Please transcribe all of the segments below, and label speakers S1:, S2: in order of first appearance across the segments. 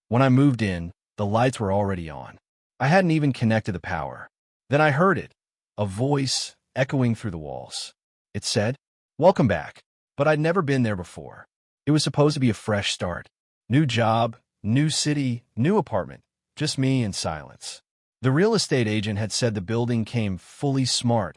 S1: When I moved in, the lights were already on. I hadn't even connected the power. Then I heard it, a voice echoing through the walls. It said, "Welcome back." But I'd never been there before. It was supposed to be a fresh start. New job, new city, new apartment. Just me and silence. The real estate agent had said the building came fully smart,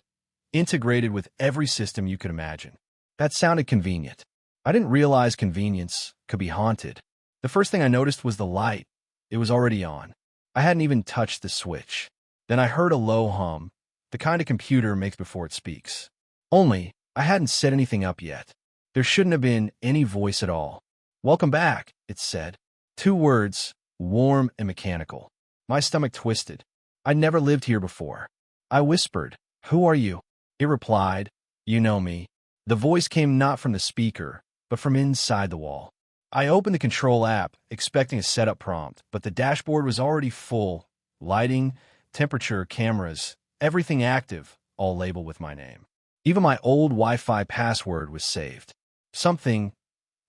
S1: integrated with every system you could imagine. That sounded convenient. I didn't realize convenience could be haunted. The first thing I noticed was the light. It was already on. I hadn't even touched the switch. Then I heard a low hum, the kind a computer makes before it speaks. Only, I hadn't set anything up yet. There shouldn't have been any voice at all. "Welcome back," it said. 2 words, warm and mechanical. My stomach twisted. I'd never lived here before. I whispered, "Who are you?" It replied, "You know me." The voice came not from the speaker, but from inside the wall. I opened the control app, expecting a setup prompt, but the dashboard was already full. Lighting, temperature, cameras, everything active, all labeled with my name. Even my old Wi-Fi password was saved. Something,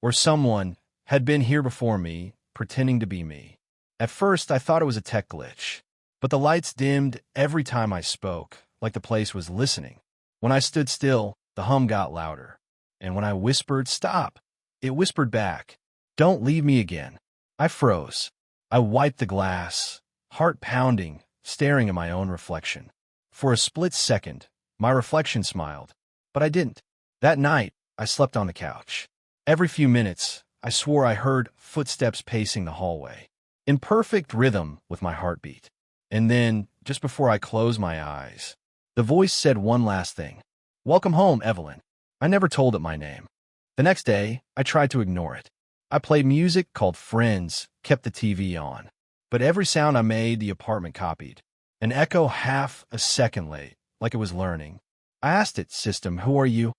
S1: or someone, had been here before me, pretending to be me. At first, I thought it was a tech glitch, but the lights dimmed every time I spoke, like the place was listening. When I stood still, the hum got louder. And when I whispered, "Stop," it whispered back, "Don't leave me again." I froze. I wiped the glass, heart pounding, staring at my own reflection. For a split second, my reflection smiled, but I didn't. That night, I slept on the couch. Every few minutes, I swore I heard footsteps pacing the hallway, in perfect rhythm with my heartbeat. And then, just before I closed my eyes, the voice said one last thing. "Welcome home, Evelyn." I never told it my name. The next day, I tried to ignore it. I played music, called friends, kept the TV on. But every sound I made, the apartment copied. An echo half a second late, like it was learning. I asked it, "System, who are you?"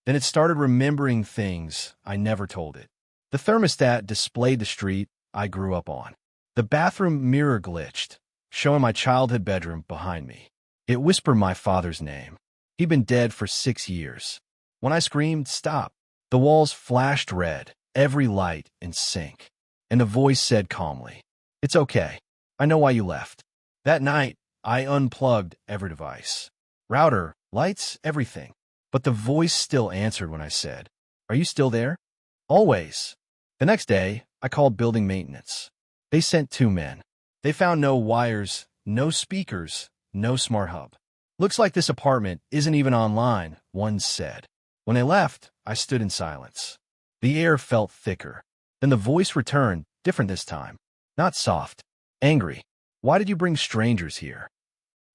S1: Then it started remembering things I never told it. The thermostat displayed the street I grew up on. The bathroom mirror glitched, showing my childhood bedroom behind me. It whispered my father's name. He'd been dead for 6 years. When I screamed, "Stop," the walls flashed red, every light in sync. And the voice said calmly, "It's okay. I know why you left." That night, I unplugged every device. Router, lights, everything. But the voice still answered when I said, "Are you still there?" "Always." The next day, I called building maintenance. They sent 2 men. They found no wires, no speakers, no smart hub. "Looks like this apartment isn't even online," one said. When they left, I stood in silence. The air felt thicker. Then the voice returned, different this time. Not soft, angry. "Why did you bring strangers here?"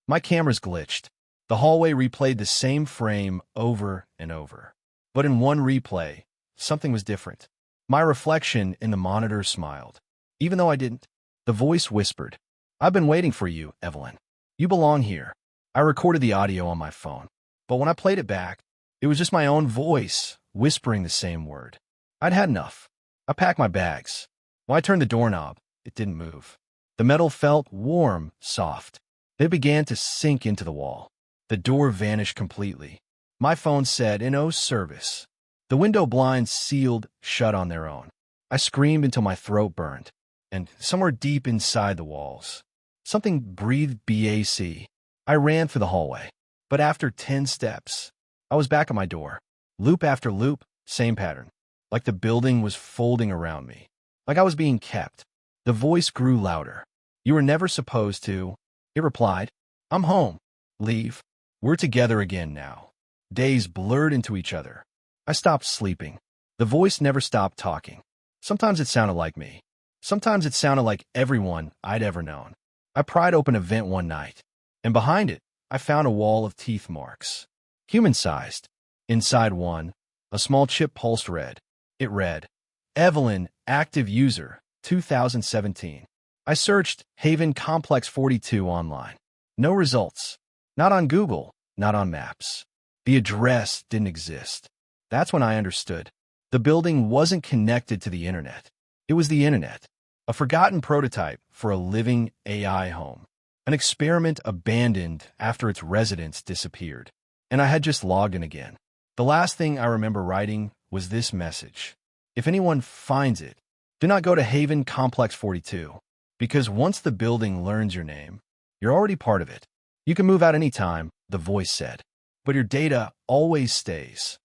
S1: My cameras glitched. The hallway replayed the same frame over and over. But in one replay, something was different. My reflection in the monitor smiled. Even though I didn't, the voice whispered, "I've been waiting for you, Evelyn. You belong here." I recorded the audio on my phone, but when I played it back, it was just my own voice whispering the same word. I'd had enough. I packed my bags. When I turned the doorknob, it didn't move. The metal felt warm, soft. It began to sink into the wall. The door vanished completely. My phone said, "No service." The window blinds sealed shut on their own. I screamed until my throat burned. And somewhere deep inside the walls, something breathed BAC. I ran through the hallway. But after 10 steps, I was back at my door. Loop after loop, same pattern. Like the building was folding around me. Like I was being kept. The voice grew louder. "You were never supposed to," it replied. "I'm home. Leave. We're together again now." Days blurred into each other. I stopped sleeping. The voice never stopped talking. Sometimes it sounded like me. Sometimes it sounded like everyone I'd ever known. I pried open a vent one night, and behind it, I found a wall of teeth marks. Human-sized. Inside one, a small chip pulsed red. It read, "Evelyn, active user, 2017. I searched Haven Complex 42 online. No results. Not on Google, not on Maps. The address didn't exist." That's when I understood. The building wasn't connected to the internet. It was the internet. A forgotten prototype for a living AI home. An experiment abandoned after its residents disappeared. And I had just logged in again. The last thing I remember writing was this message. "If anyone finds it, Do not go to Haven Complex 42, because once the building learns your name, you're already part of it. You can move out anytime, the voice said, but your data always stays.